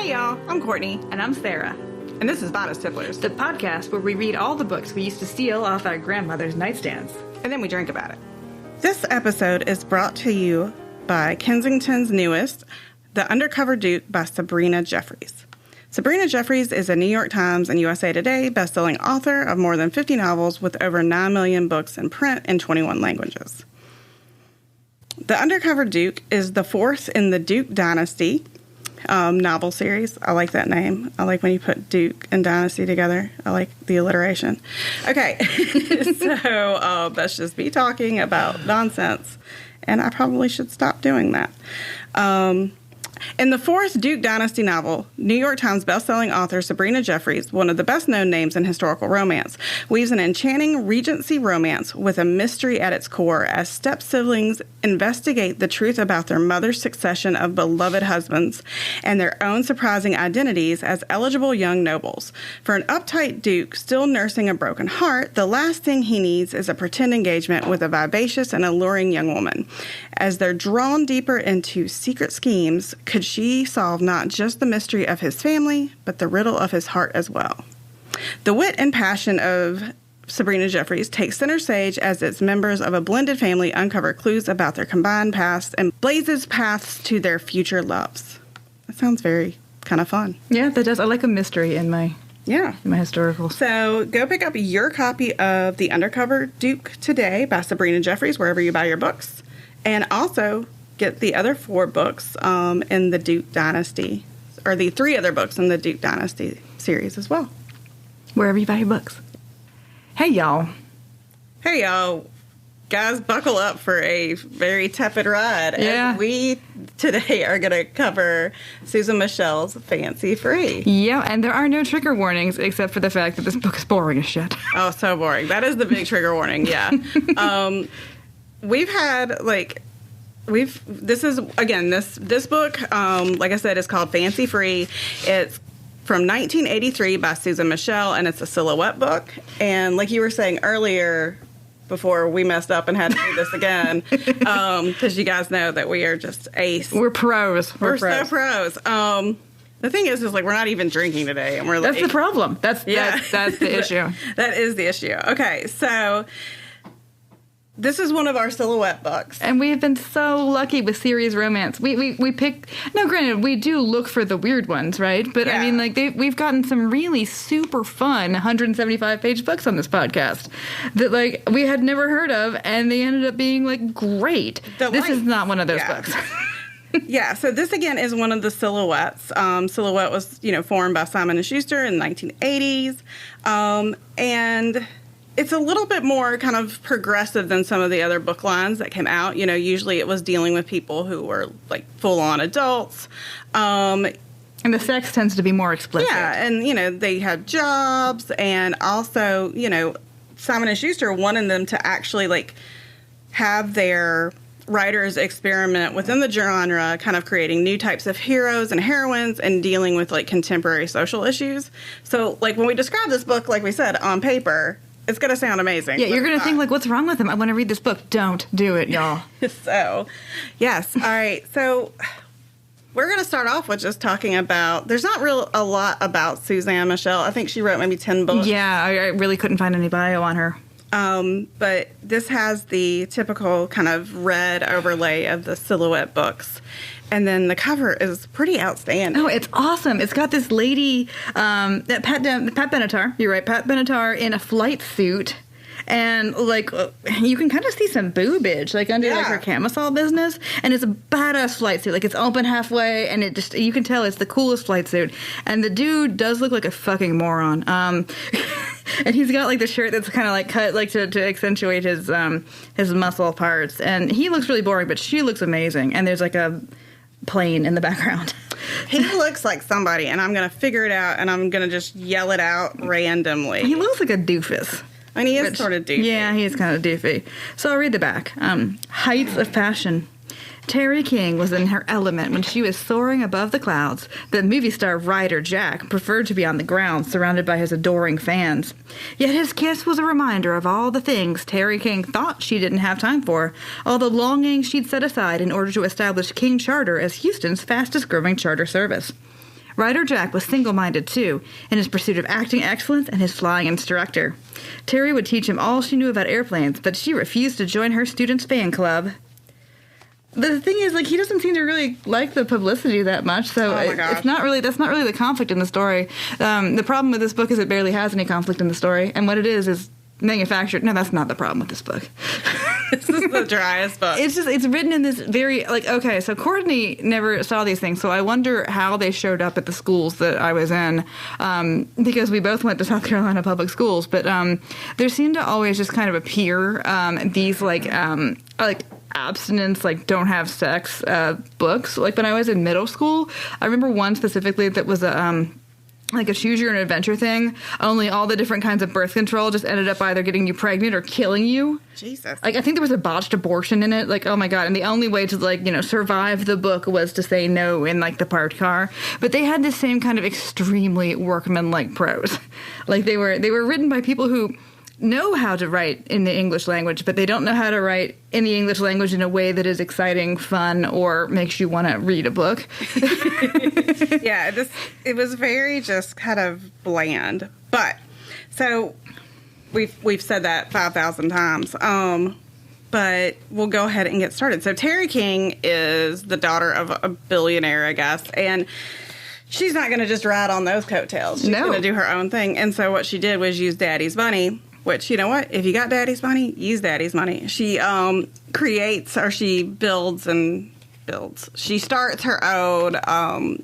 Hey y'all, I'm Courtney. And I'm Sarah. And this is Bodice Tipplers, the podcast where we read all the books we used to steal off our grandmother's nightstands. And then we drink about it. This episode is brought to you by Kensington's newest, The Undercover Duke by Sabrina Jeffries. Sabrina Jeffries is a New York Times and USA Today bestselling author of more than 50 novels with over 9 million books in print in 21 languages. The Undercover Duke is the fourth in the Duke Dynasty novel series. I like that name. I like when you put Duke and Dynasty together. I like the alliteration. Okay, so that's just me talking about nonsense, and I probably should stop doing that. In the fourth Duke Dynasty novel, New York Times bestselling author Sabrina Jeffries, one of the best-known names in historical romance, weaves an enchanting Regency romance with a mystery at its core as step-siblings investigate the truth about their mother's succession of beloved husbands and their own surprising identities as eligible young nobles. For an uptight duke still nursing a broken heart, the last thing he needs is a pretend engagement with a vivacious and alluring young woman. As they're drawn deeper into secret schemes, could she solve not just the mystery of his family, but the riddle of his heart as well? The wit and passion of Sabrina Jeffries takes center stage as its members of a blended family uncover clues about their combined past and blazes paths to their future loves. That sounds very kind of fun. Yeah, that does. I like a mystery in my historicals. So go pick up your copy of The Undercover Duke today by Sabrina Jeffries, wherever you buy your books. And also get the other 4 books in the Duke Dynasty, or the 3 other books in the Duke Dynasty series as well. Wherever you buy your books. Hey, y'all. Hey, y'all. Guys, buckle up for a very tepid ride. Yeah. As we today are going to cover Susan Michelle's Fancy Free. Yeah, and there are no trigger warnings except for the fact that this book is boring as shit. Oh, so boring. That is the big trigger warning, yeah. We've had, this book, like I said, is called Fancy Free. It's from 1983 by Susan Michelle, and it's a silhouette book. And like you were saying earlier, before we messed up and had to do this again, because you guys know that we are just ace. We're pros. We're so pros. The thing is we're not even drinking today, and we're that's the problem. That's the issue. That is the issue. Okay, so this is one of our silhouette books. And we have been so lucky with serious romance. We pick... Now, granted, we do look for the weird ones, right? But, yeah. I mean, we've gotten some really super fun 175-page books on this podcast that, we had never heard of, and they ended up being, great. This is not one of those books. Yeah, so this, again, is one of the silhouettes. Silhouette was, formed by Simon & Schuster in the 1980s. And it's a little bit more kind of progressive than some of the other book lines that came out. Usually it was dealing with people who were, full-on adults. And the sex tends to be more explicit. Yeah, and, they had jobs. And also, Simon & Schuster wanted them to actually, have their writers experiment within the genre, kind of creating new types of heroes and heroines and dealing with, contemporary social issues. So, when we describe this book, like we said, on paper, it's going to sound amazing. Yeah, you're going to think, what's wrong with him? I want to read this book. Don't do it, y'all. So, yes. All right. So, we're going to start off with just talking about, there's not a lot about Suzanne Michelle. I think she wrote maybe 10 books. Yeah, I really couldn't find any bio on her. But this has the typical kind of red overlay of the silhouette books. And then the cover is pretty outstanding. Oh, it's awesome. It's got this lady, Pat Benatar, you're right, Pat Benatar in a flight suit. And, you can kind of see some boobage, under, her camisole business. And it's a badass flight suit. It's open halfway, and you can tell it's the coolest flight suit. And the dude does look like a fucking moron. And he's got, the shirt that's kind of, cut, to accentuate his muscle parts. And he looks really boring, but she looks amazing. And there's, a plane in the background. He looks like somebody, and I'm going to figure it out, and I'm going to just yell it out randomly. He looks like a doofus. And he is sort of doofy. Yeah, he is kind of doofy. So I'll read the back. Heights of fashion. Terry King was in her element when she was soaring above the clouds. The movie star Ryder Jack preferred to be on the ground, surrounded by his adoring fans. Yet his kiss was a reminder of all the things Terry King thought she didn't have time for, all the longings she'd set aside in order to establish King Charter as Houston's fastest-growing charter service. Ryder Jack was single-minded, too, in his pursuit of acting excellence and his flying instructor. Terry would teach him all she knew about airplanes, but she refused to join her students' fan club. The thing is, like, he doesn't seem to really like the publicity that much, so that's not really the conflict in the story. The problem with this book is it barely has any conflict in the story, and what it is manufactured. No, that's not the problem with this book. This is the driest book. It's written in this very, like, okay, so Courtney never saw these things, so I wonder how they showed up at the schools that I was in, because we both went to South Carolina public schools, but there seemed to always just kind of appear these, like abstinence, like, don't have sex books. Like, when I was in middle school, I remember one specifically that was like a choose your own adventure thing, only all the different kinds of birth control just ended up either getting you pregnant or killing you. Jesus. Like, I think there was a botched abortion in it. Like, oh my God. And the only way to, like, you know, survive the book was to say no in, like, the parked car. But they had the same kind of extremely workmanlike prose. Like, they were written by people who know how to write in the English language, but they don't know how to write in the English language in a way that is exciting, fun, or makes you want to read a book. Yeah, it was very just kind of bland. But, so, we've said that 5,000 times. But we'll go ahead and get started. So, Terry King is the daughter of a billionaire, I guess, and she's not going to just ride on those coattails. She's going to do her own thing. And so what she did was use Daddy's money, which, you know what? If you got Daddy's money, use Daddy's money. She creates, or she builds. She starts her own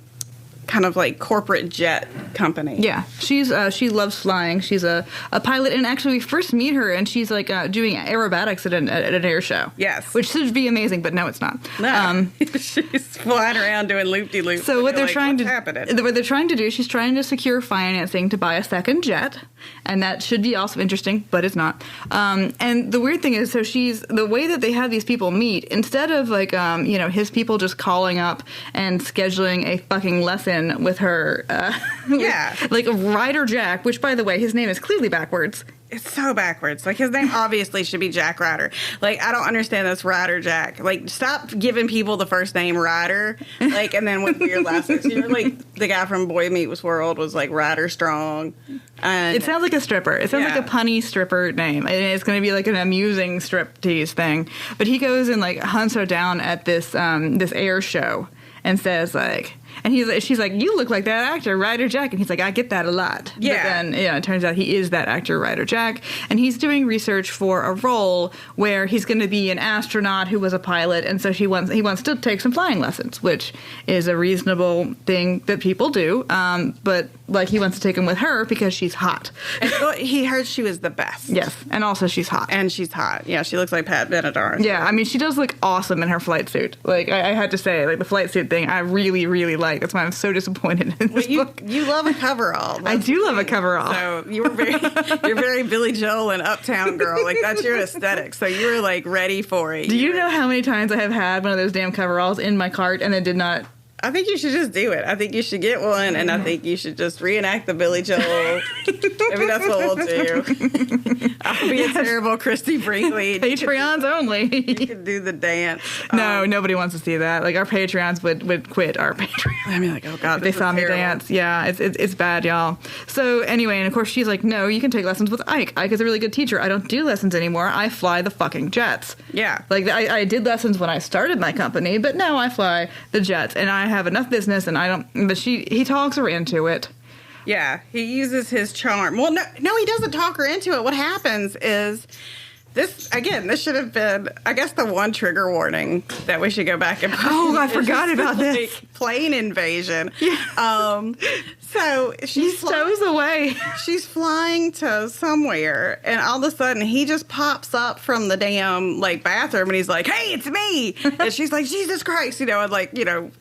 kind of like corporate jet company. Yeah, she loves flying. She's a pilot, and actually we first meet her, and she's like doing aerobatics at an air show. Yes, which should be amazing, but no, it's not. No, she's flying around doing loop-de-loops. So what they're trying to do, she's trying to secure financing to buy a second jet, and that should be also interesting, but it's not. And the weird thing is, so the way that they have these people meet, instead of like his people just calling up and scheduling a fucking lesson with her, like Ryder Jack, which, by the way, his name is clearly backwards. It's so backwards. Like, his name obviously should be Jack Ryder. Like, I don't understand this Ryder Jack. Like, stop giving people the first name Ryder. Like, and then with weird last names. You know, like, the guy from Boy Meets World was, like, Ryder Strong. And it sounds like a stripper. It sounds like a punny stripper name. And it's going to be, like, an amusing striptease thing. But he goes and, like, hunts her down at this air show and says, like... And she's like, you look like that actor, Ryder Jack. And he's like, I get that a lot. Yeah. But then, it turns out he is that actor, Ryder Jack. And he's doing research for a role where he's going to be an astronaut who was a pilot. And so he wants to take some flying lessons, which is a reasonable thing that people do. But, like, he wants to take them with her because she's hot. And he heard she was the best. Yes. And also she's hot. And she's hot. Yeah, she looks like Pat Benatar. Yeah, I mean, she does look awesome in her flight suit. Like, I had to say, like, the flight suit thing, I really, really like. That's why I'm so disappointed in this book. You love a coverall. I do love a coverall. So you're very Billy Joel and Uptown Girl. Like, that's your aesthetic. So you were, like, ready for it. Do you know how many times I have had one of those damn coveralls in my cart and then did not... I think you should just do it. I think you should get one, and I think you should just reenact the Billy Joel. Maybe that's what we'll do. I'll be a terrible Christy Brinkley. Patreons only. You can do the dance. No, nobody wants to see that. Like, our Patreons would quit our Patreon. I mean, like, oh God, they saw me dance. Yeah, it's bad, y'all. So anyway, and of course she's like, no, you can take lessons with Ike. Ike is a really good teacher. I don't do lessons anymore. I fly the fucking jets. Yeah. Like, I did lessons when I started my company, but now I fly the jets, and I have enough business, and I don't. But he talks her into it. Yeah, he uses his charm. Well, no, he doesn't talk her into it. What happens is this should have been, I guess, the one trigger warning that we should go back and. Oh, I forgot about this. Plane invasion. Yeah. So she stows away. She's flying to somewhere, and all of a sudden he just pops up from the damn bathroom, and he's like, "Hey, it's me!" And she's like, "Jesus Christ!" And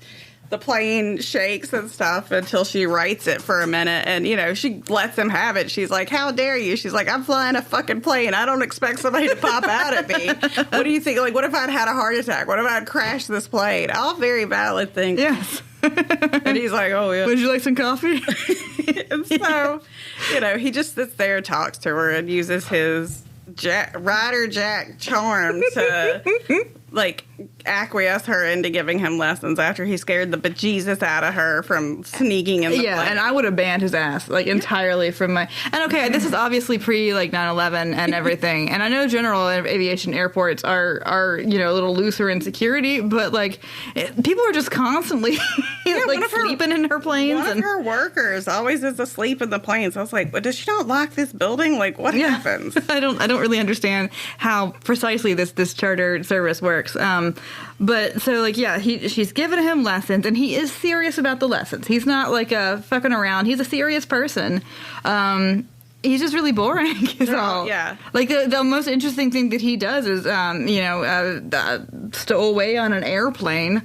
the plane shakes and stuff until she writes it for a minute, and she lets him have it. She's like, "How dare you?" She's like, "I'm flying a fucking plane. I don't expect somebody to pop out at me. What do you think? Like, what if I'd had a heart attack? What if I'd crashed this plane?" All very valid things. Yes. And he's like, "Oh yeah. Would you like some coffee?" And so, he just sits there, talks to her, and uses his Ryder Jack charm to like, acquiesce her into giving him lessons after he scared the bejesus out of her from sneaking in the plane. And I would have banned his ass, like, entirely from my... And, okay, this is obviously pre, like, 9/11 and everything. And I know general aviation airports are you know, a little looser in security, but, like, people are just constantly, like, sleeping in her planes. One of her workers always is asleep in the planes. I was like, well, does she not lock this building? Like, what happens? I don't really understand how precisely this charter service works. But so, like, yeah, she's giving him lessons, and he is serious about the lessons. He's not like fucking around. He's a serious person. He's just really boring, is all. Yeah. Like, the most interesting thing that he does is, stow away on an airplane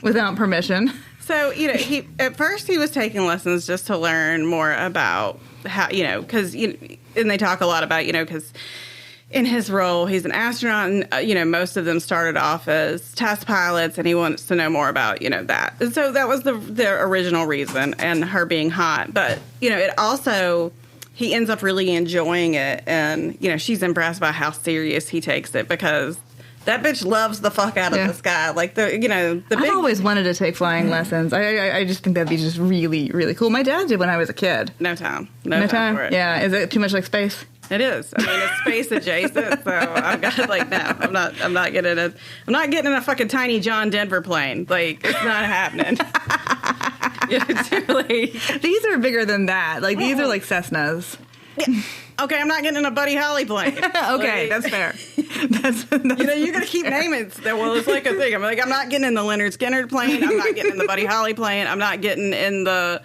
without permission. So, you know, at first he was taking lessons just to learn more about how, you know, because, and they talk a lot about, you know, because in his role, he's an astronaut, and, you know, most of them started off as test pilots, and he wants to know more about, you know, that. And so that was the original reason, and her being hot. But, you know, it also, he ends up really enjoying it, and, you know, she's impressed by how serious he takes it, because that bitch loves the fuck out of the sky. Like, I've always wanted to take flying lessons. I just think that'd be just really, really cool. My dad did when I was a kid. No time. No time for it. Yeah. Is it too much like space? It is. I mean, it's space adjacent, so I've got, like, no, I'm not getting in a fucking tiny John Denver plane. Like, it's not happening. It's really, these are bigger than that. Like, these are like Cessnas. Yeah. Okay, I'm not getting in a Buddy Holly plane. Okay, that's fair. That's you know, you're gonna keep naming it. Well, it's like a thing. I'm not getting in the Leonard Skinner plane. I'm not getting in the Buddy Holly plane. I'm not getting in the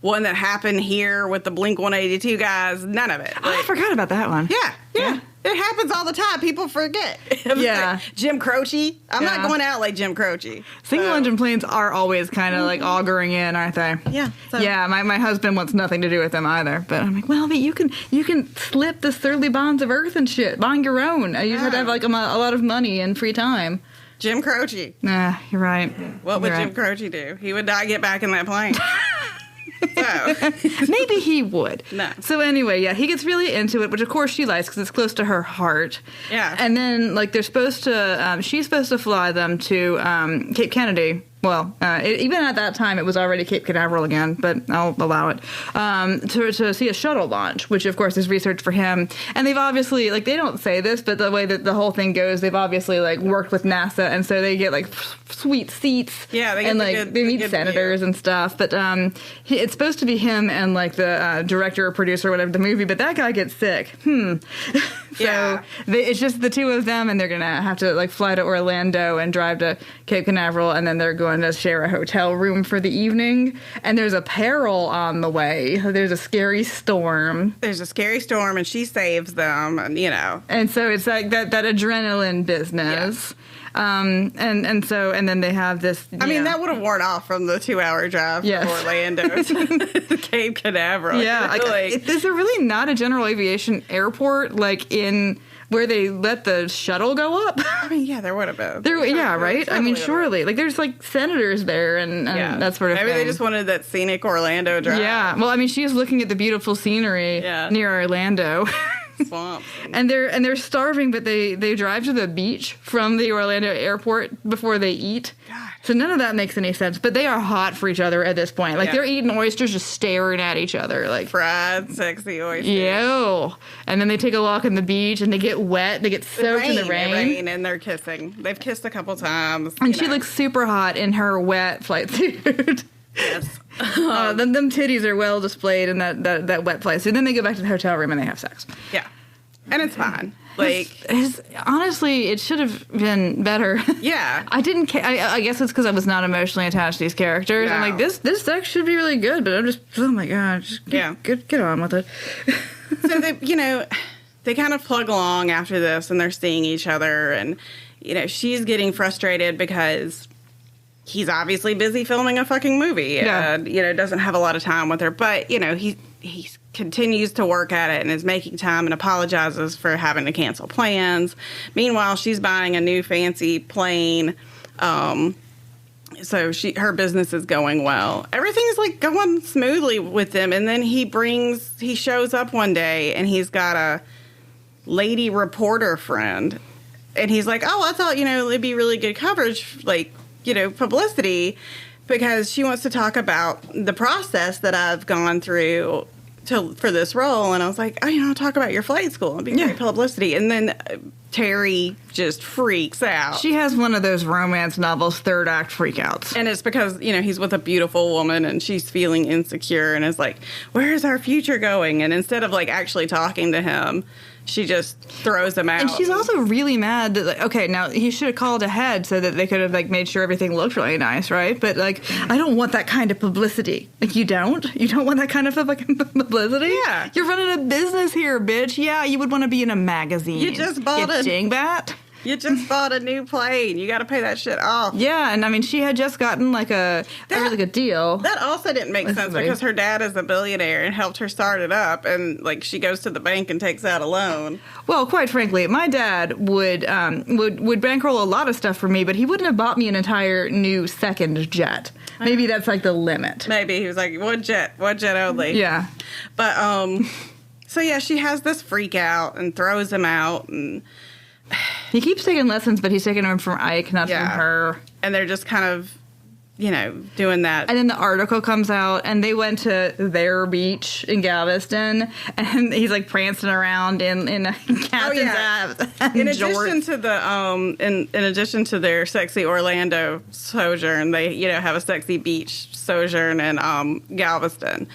one that happened here with the Blink 182 guys. None of it. Like, I forgot about that one. Yeah. It happens all the time. People forget. Yeah. Like Jim Croce. I'm not going out like Jim Croce. Single engine planes are always kind of like auguring in, aren't they? Yeah. So. Yeah, my husband wants nothing to do with them either. But I'm like, well, but you can slip the surly bonds of earth and shit on your own. You have to have like a lot of money and free time. Jim Croce. Nah, you're right. What would Jim Croce do? He would not get back in that plane. So. Maybe he would. No. So anyway, yeah, he gets really into it, which of course she likes because it's close to her heart. Yeah. And then, like, they're supposed to, she's supposed to fly them to Cape Kennedy. Well, even at that time, it was already Cape Canaveral again, but I'll allow it, to see a shuttle launch, which, of course, is research for him. And they've obviously, like, they don't say this, but the way that the whole thing goes, they've obviously, like, worked with NASA, and so they get, like, sweet seats. Yeah, they get they meet senators and stuff. But it's supposed to be him and, like, the director or producer or whatever of the movie, but that guy gets sick. So it's just the two of them, and they're going to have to, like, fly to Orlando and drive to Cape Canaveral, and then they're going to share a hotel room for the evening. And there's a peril on the way. There's a scary storm. And she saves them, and, you know. And so it's like that adrenaline business. And then they have this. I mean, that would have worn off from the 2-hour drive from Orlando to Cape Canaveral. Yeah, is there really not a general aviation airport like in where they let the shuttle go up? I mean, yeah, there would have been. Right? I mean, surely. Like, there's, like, senators there and that sort of thing. Maybe they just wanted that scenic Orlando drive. Yeah. Well, I mean, she's looking at the beautiful scenery near Orlando. Swamp. And they're starving, but they drive to the beach from the Orlando airport before they eat. God. So none of that makes any sense. But they are hot for each other at this point. Like, they're eating oysters, just staring at each other. Like, fried, sexy oysters. Ew. And then they take a walk on the beach, and they get wet. They get soaked in the rain. And they're kissing. They've kissed a couple times. And she looks super hot in her wet flight suit. Yes. Them titties are well displayed in that wet flight suit. Then they go back to the hotel room and they have sex. Yeah. And it's fine. Like, honestly, it should have been better. Yeah. I didn't care. I guess it's because I was not emotionally attached to these characters. No. I'm like, this sex should be really good, but I'm just, oh my God, just get on with it. So they kind of plug along after this, and they're seeing each other, and, you know, she's getting frustrated because he's obviously busy filming a fucking movie and, you know, doesn't have a lot of time with her. But, you know, he continues to work at it and is making time and apologizes for having to cancel plans. Meanwhile, she's buying a new fancy plane. So her business is going well. Everything's, like, going smoothly with them. And then he shows up one day and he's got a lady reporter friend. and he's like, oh, I thought, it'd be really good coverage, like, publicity, because she wants to talk about the process that I've gone through for this role. And I was like, I'll talk about your flight school. It'd be great publicity. And then Terry just freaks out. She has one of those romance novels, third act freakouts. And it's because, he's with a beautiful woman and she's feeling insecure and is like, where's our future going? And instead of, like, actually talking to him, she just throws him out. And she's also really mad that, like, okay, now he should have called ahead so that they could have, like, made sure everything looked really nice, right? But, like, I don't want that kind of publicity. Like, you don't? You don't want that kind of publicity? Yeah. You're running a business here, bitch. Yeah, you would want to be in a magazine. You just bought dingbat. You just bought a new plane. You got to pay that shit off. Yeah, and I mean, she had just gotten like a really good deal. That also didn't make sense because her dad is a billionaire and helped her start it up, and like she goes to the bank and takes out a loan. Well, quite frankly, my dad would bankroll a lot of stuff for me, but he wouldn't have bought me an entire new second jet. Maybe that's like the limit. Maybe he was like, one jet only. Yeah, but so yeah, she has this freak out and throws him out and. He keeps taking lessons, but he's taking them from Ike, not from her. And they're just kind of, doing that. And then the article comes out, and they went to their beach in Galveston, and he's like prancing around in a captain's hat. In addition to the in addition to their sexy Orlando sojourn, they have a sexy beach sojourn in Galveston.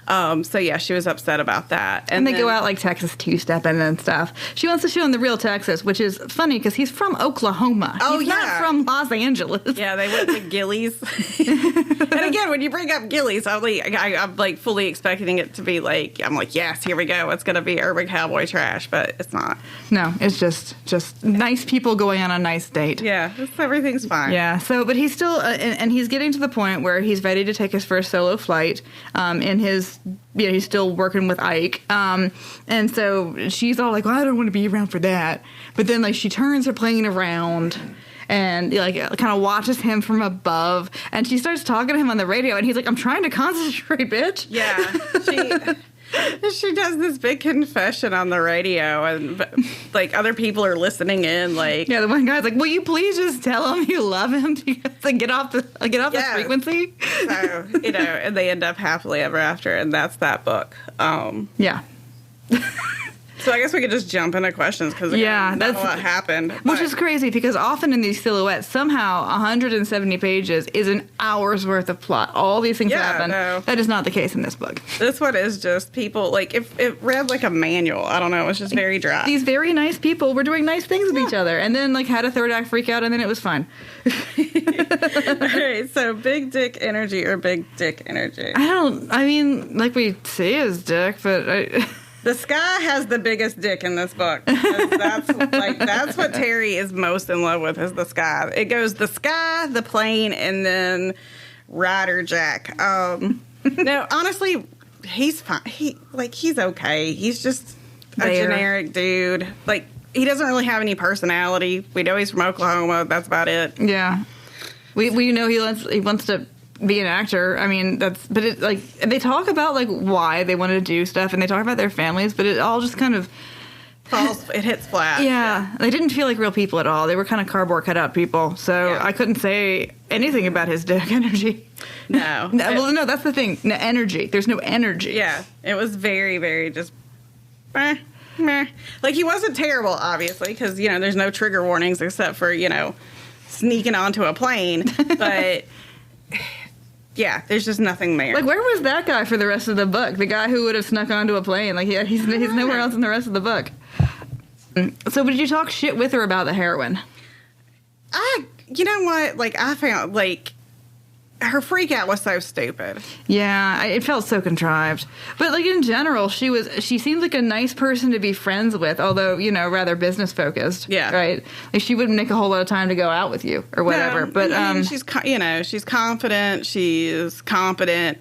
So yeah, she was upset about that. And they go out like Texas two-stepping and stuff. She wants to show him the real Texas, which is funny because he's from Oklahoma. Oh, he's not from Los Angeles. Yeah, they went to Gillies. And again, when you bring up Gillies, I'm like fully expecting it to be like, I'm like, yes, here we go. It's going to be urban cowboy trash, but it's not. No, it's just nice people going on a nice date. Yeah, everything's fine. Yeah, so, but he's still, and he's getting to the point where he's ready to take his first solo flight in his, he's still working with Ike. And so she's all like, well, I don't want to be around for that. But then, like, she turns her plane around and like kind of watches him from above, and she starts talking to him on the radio, and he's like, I'm trying to concentrate, bitch. Yeah, she does this big confession on the radio, and like other people are listening in. Like, yeah, the one guy's like, will you please just tell him you love him to get off the frequency? So and they end up happily ever after, and that's that book. Yeah. So I guess we could just jump into questions because not a lot happened. Which is crazy because often in these silhouettes, somehow 170 pages is an hour's worth of plot. All these things happen. No. That is not the case in this book. This one is just people, like, if it read like a manual. I don't know. It's just very dry. These very nice people were doing nice things with each other and then, like, had a third act freak out and then it was fine. All right, so big dick energy or big dick energy? I mean, like we say is dick, but The Sky has the biggest dick in this book. That's what Terry is most in love with is the Sky. It goes the Sky, the plane, and then Ryder Jack. No, honestly, he's fine. He's okay. He's just a generic dude. Like, he doesn't really have any personality. We know he's from Oklahoma. That's about it. Yeah, we know he wants to be an actor. I mean, but it, like, they talk about like why they want to do stuff and they talk about their families, but it all just kind of it hits flat. Yeah, they didn't feel like real people at all. They were kind of cardboard cutout people. So I couldn't say anything about his dick energy. No. No, that's the thing. No energy. There's no energy. Yeah, it was very, very just meh. Like, he wasn't terrible, obviously, because there's no trigger warnings except for sneaking onto a plane, but. Yeah, there's just nothing there. Like, where was that guy for the rest of the book? The guy who would have snuck onto a plane. Like, he's nowhere else in the rest of the book. So, did you talk shit with her about the heroin? You know what? Like, I found, like, her freak out was so stupid. Yeah, it felt so contrived. But, like, in general, she seemed like a nice person to be friends with, although, rather business focused. Yeah. Right? Like, she wouldn't make a whole lot of time to go out with you or whatever. No, but I mean, she's confident, she's competent.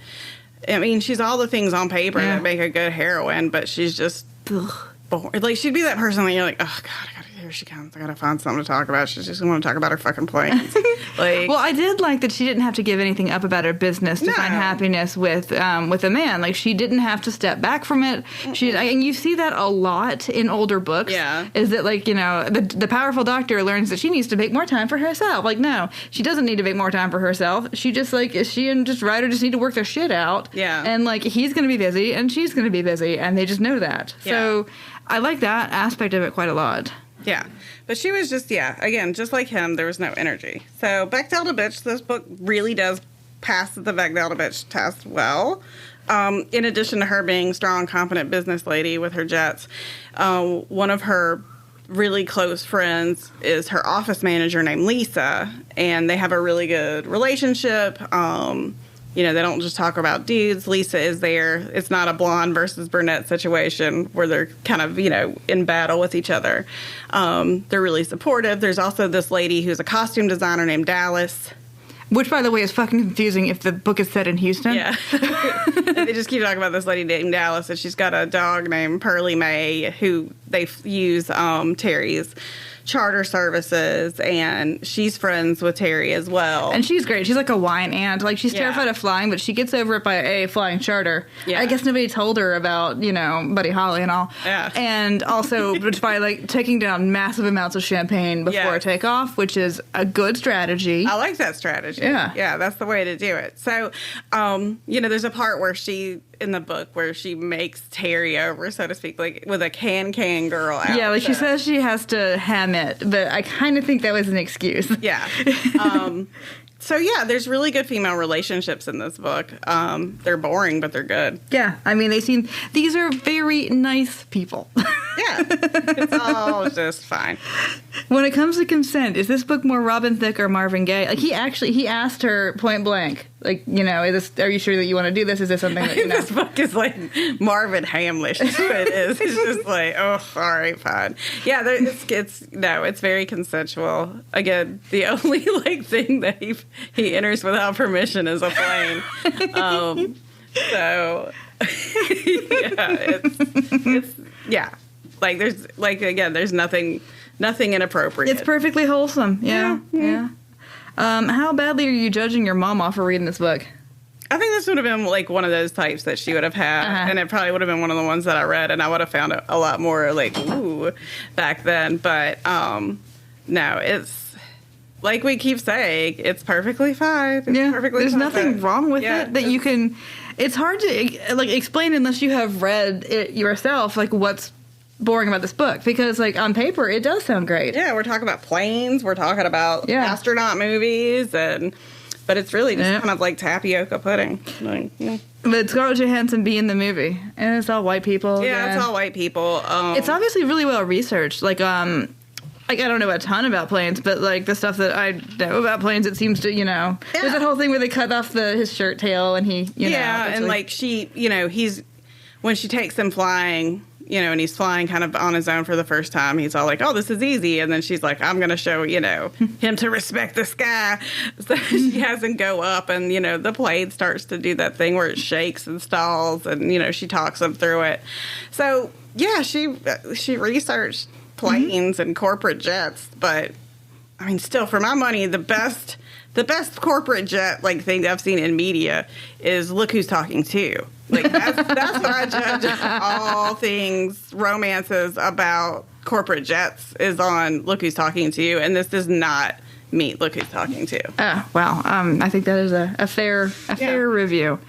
I mean, she's all the things on paper that make a good heroine, but she's just boring. Like, she'd be that person that you're like, oh, God, I gotta do here she comes. I gotta find something to talk about. She's just gonna want to talk about her fucking planes. Like, well, I did like that she didn't have to give anything up about her business to find happiness with a man. Like, she didn't have to step back from it. And you see that a lot in older books. Yeah. Is that, like, you know, the powerful doctor learns that she needs to make more time for herself. Like, no, she doesn't need to make more time for herself. She just, like, she and just Ryder just need to work their shit out. Yeah. And, like, he's going to be busy and she's going to be busy, and they just know that. Yeah. So I like that aspect of it quite a lot. Yeah. But she was just, again, just like him, there was no energy. So Bechdel to Bitch, this book really does pass the Bechdel to Bitch test well. In addition to her being strong, competent business lady with her jets, one of her really close friends is her office manager named Lisa, and they have a really good relationship. You know, they don't just talk about dudes. Lisa is there. It's not a blonde versus brunette situation where they're kind of, you know, in battle with each other. They're really supportive. There's also this lady who's a costume designer named Dallas. Which, by the way, is fucking confusing if the book is set in Houston. Yeah. They just keep talking about this lady named Dallas, and she's got a dog named Pearly May who they use Terry's charter services, and she's friends with Terry as well. And she's great. She's like a wine aunt. Like, she's terrified of flying, but she gets over it by a flying charter. Yeah. I guess nobody told her about, you know, Buddy Holly and all. Yeah. And also by, like, taking down massive amounts of champagne before takeoff, which is a good strategy. I like that strategy. Yeah. Yeah, that's the way to do it. So, you know, there's a part where in the book where she makes Terry over, so to speak, like with a can girl outfit. Yeah, like she says she has to hem it, but I kind of think that was an excuse. Yeah. So, yeah, there's really good female relationships in this book. They're boring, but they're good. Yeah, I mean, these are very nice people. Yeah, it's all just fine. When it comes to consent, is this book more Robin Thicke or Marvin Gaye? Like, he asked her point blank, like, you know, are you sure that you want to do this? Is this something that, you know? This book is like Marvin Hamlish. That's what it is. It's just like, oh, all right, fine. Yeah, it's very consensual. Again, the only, like, thing that he enters without permission is a plane. So, yeah, like, there's nothing inappropriate. It's perfectly wholesome. Yeah. How badly are you judging your mom off for reading this book? I think this would have been like one of those types that she would have had, and it probably would have been one of the ones that I read, and I would have found it a lot more like, ooh, back then. But no, it's like we keep saying, it's perfectly fine. It's perfectly there's fine. Nothing wrong with it that you can. It's hard to like explain unless you have read it yourself, like what's boring about this book, because like on paper it does sound great. Yeah, we're talking about planes, we're talking about astronaut movies, but it's really just kind of like tapioca pudding. Like, But Scarlett Johansson be in the movie, and it's all white people. Yeah, it's all white people. It's obviously really well researched. Like I don't know a ton about planes, but like the stuff that I know about planes, it seems to, you know, there's that whole thing where they cut off his shirt tail and he, you know. Yeah, and like she, you know, when she takes him flying, you know, and he's flying kind of on his own for the first time, he's all like, oh, this is easy. And then she's like, I'm going to show, you know, him to respect the sky. So she has him go up, and, you know, the plane starts to do that thing where it shakes and stalls, and, you know, she talks him through it. So, yeah, she researched planes and corporate jets, but, I mean, still, for my money, the best corporate jet, like, thing that I've seen in media is Look Who's Talking To. Like, that's what I judge all things romances about corporate jets is on Look Who's Talking To You, and this does not meet Look Who's Talking To. Oh, well, I think that is a fair review.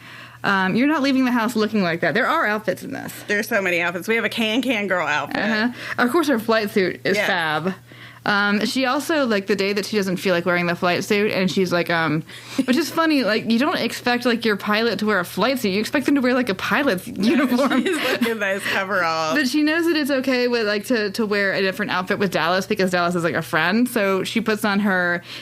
You're not leaving the house looking like that. There are outfits in this. There's so many outfits. We have a can girl outfit. Of course, her flight suit is fab. She also, like, the day that she doesn't feel like wearing the flight suit, and she's like, which is funny, like, you don't expect, like, your pilot to wear a flight suit. You expect them to wear, like, a pilot's uniform. She's looking nice coverall. But she knows that it's okay with, like, to wear a different outfit with Dallas, because Dallas is, like, a friend. So she puts on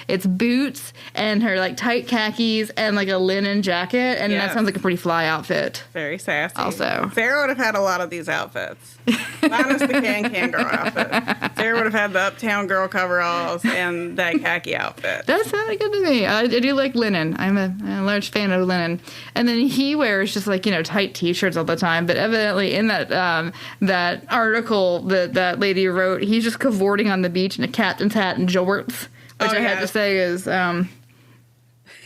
it's boots and her, like, tight khakis and, like, a linen jacket, and that sounds like a pretty fly outfit. Very sassy. Also. Sarah would have had a lot of these outfits. Minus the can girl outfit. Sarah would have had the uptown girl coveralls and that khaki outfit. That sounded good to me. I do like linen. I'm a large fan of linen. And then he wears just like, tight T-shirts all the time. But evidently in that that article that lady wrote, he's just cavorting on the beach in a captain's hat and jorts, which I have to say is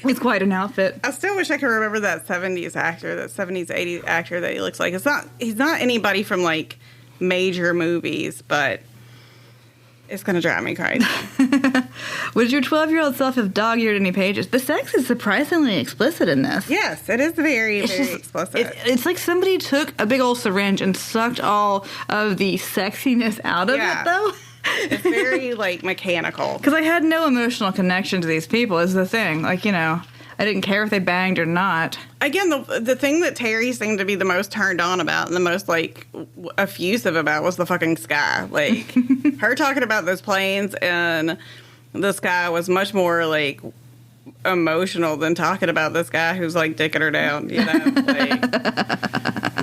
it's quite an outfit. I still wish I could remember that 70s actor, that 70s, 80s actor that he looks like. He's not anybody from like major movies, but it's going to drive me crazy. Would your 12-year-old self have dog-eared any pages? The sex is surprisingly explicit in this. Yes, it is very explicit. It's like somebody took a big old syringe and sucked all of the sexiness out of it, though. It's very, like, mechanical. Because I had no emotional connection to these people is the thing. Like, I didn't care if they banged or not. Again, the thing that Terry seemed to be the most turned on about and the most, like, effusive about was the fucking sky. Like, her talking about those planes and the sky was much more, like, emotional than talking about this guy who's, like, dicking her down, Like,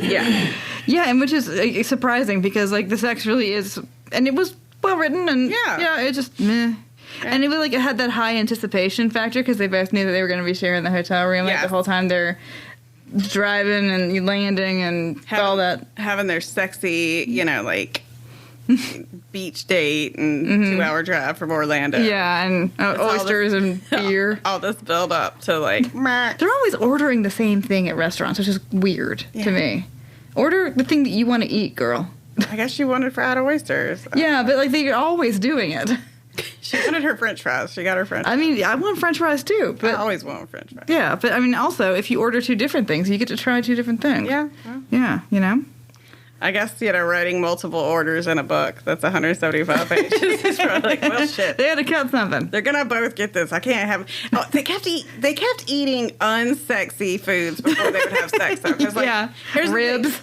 yeah. Yeah, and which is surprising because, like, the sex really is... And it was well written and... Yeah, it just... meh. Yeah. And it was like it had that high anticipation factor because they both knew that they were going to be sharing the hotel room like the whole time they're driving and landing and all that. Having their sexy, like beach date and 2-hour drive from Orlando. Yeah, and oysters and beer. All this build up to like... They're always ordering the same thing at restaurants, which is weird to me. Order the thing that you want to eat, girl. I guess she wanted fried oysters. Yeah, but like they're always doing it. She wanted her french fries. She got her french fries. I mean, I want french fries too. But I always want french fries. Yeah, but I mean, also, if you order 2 different things, you get to try 2 different things. Yeah. Well. Yeah, I guess, writing multiple orders in a book that's 175 pages is probably like, well, shit. They had to cut something. They're going to both get this. I can't have... Oh, they kept eating unsexy foods before they would have sex, though. Like, here's ribs.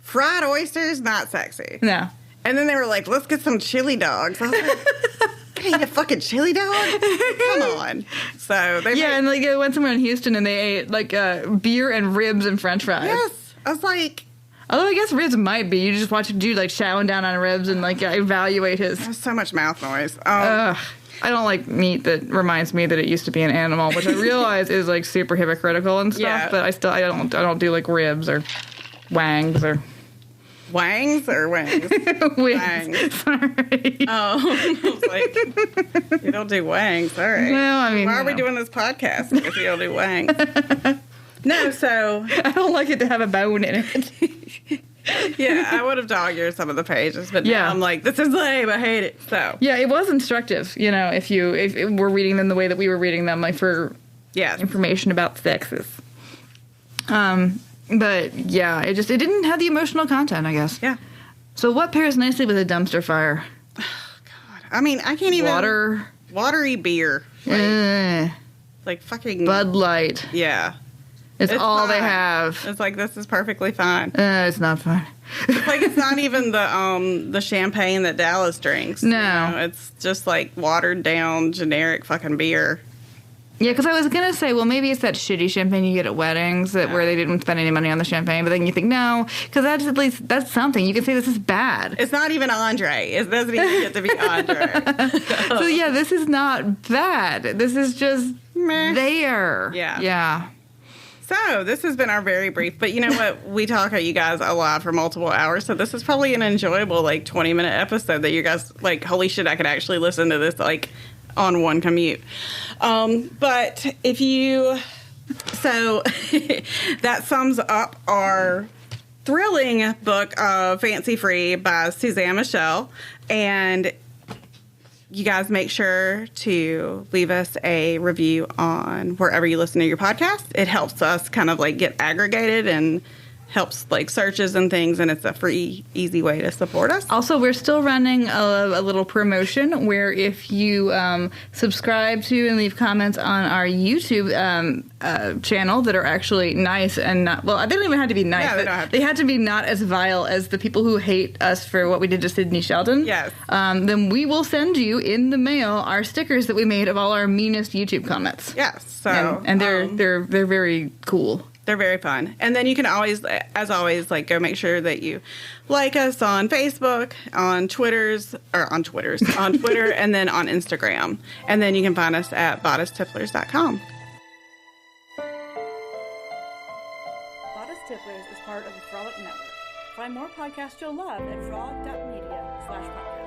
Fried oysters, not sexy. No. And then they were like, let's get some chili dogs. I was like... Can I eat a fucking chili dog? Come on. So they and like they went somewhere in Houston and they ate like beer and ribs and french fries. Yes. I was like... Although I guess ribs might be. You just watch a dude like chowing down on ribs and like evaluate his... There's so much mouth noise. I don't like meat that reminds me that it used to be an animal, which I realize is like super hypocritical and stuff, but I don't do like ribs or wangs or... Wangs or wings? Wangs. Sorry. Oh, I was like, you don't do wangs. All right. Well, I mean, why are we doing this podcast if you don't do wangs? No, so... I don't like it to have a bone in it. Yeah, I would have dog-eared some of the pages, but now I'm like, this is lame. I hate it. So yeah, it was instructive, if we're reading them the way that we were reading them, like for information about sexes. But yeah, it didn't have the emotional content, I guess. Yeah. So what pairs nicely with a dumpster fire? Oh, God. I mean, I can't even... Watery beer. Like fucking... Bud Light. Yeah. It's all fine. They have. It's like, this is perfectly fine. It's not fine. It's like it's not even the champagne that Dallas drinks. No. It's just like watered down generic fucking beer. Yeah, because I was going to say, well, maybe it's that shitty champagne you get at weddings where they didn't spend any money on the champagne. But then you think, no, because that's something. You can say this is bad. It's not even Andre. It doesn't even get to be Andre. So, yeah, this is not bad. This is just there. Yeah. Yeah. So, this has been our very brief, but you know what? We talk at you guys a lot for multiple hours, so this is probably an enjoyable, 20-minute episode that you guys, holy shit, I could actually listen to this, on one commute. But if you... So, that sums up our thrilling book of Fancy Free by Suzanne Michelle, and... You guys make sure to leave us a review on wherever you listen to your podcast. It helps us kind of get aggregated and helps searches and things, and it's a free, easy way to support us. Also, we're still running a little promotion where if you subscribe to and leave comments on our YouTube channel that are actually nice and not, well, they don't even have to be nice. Yeah, they don't have to. They had to be not as vile as the people who hate us for what we did to Sydney Sheldon. Yes. Then we will send you in the mail our stickers that we made of all our meanest YouTube comments. Yes. So and they're very cool. They're very fun. And then you can always, as always, like go make sure that you like us on Facebook, on Twitter, and then on Instagram. And then you can find us at bodicetipplers.com. Bodice Tipplers is part of the Frolic Network. Find more podcasts you'll love at frolic.media/podcast.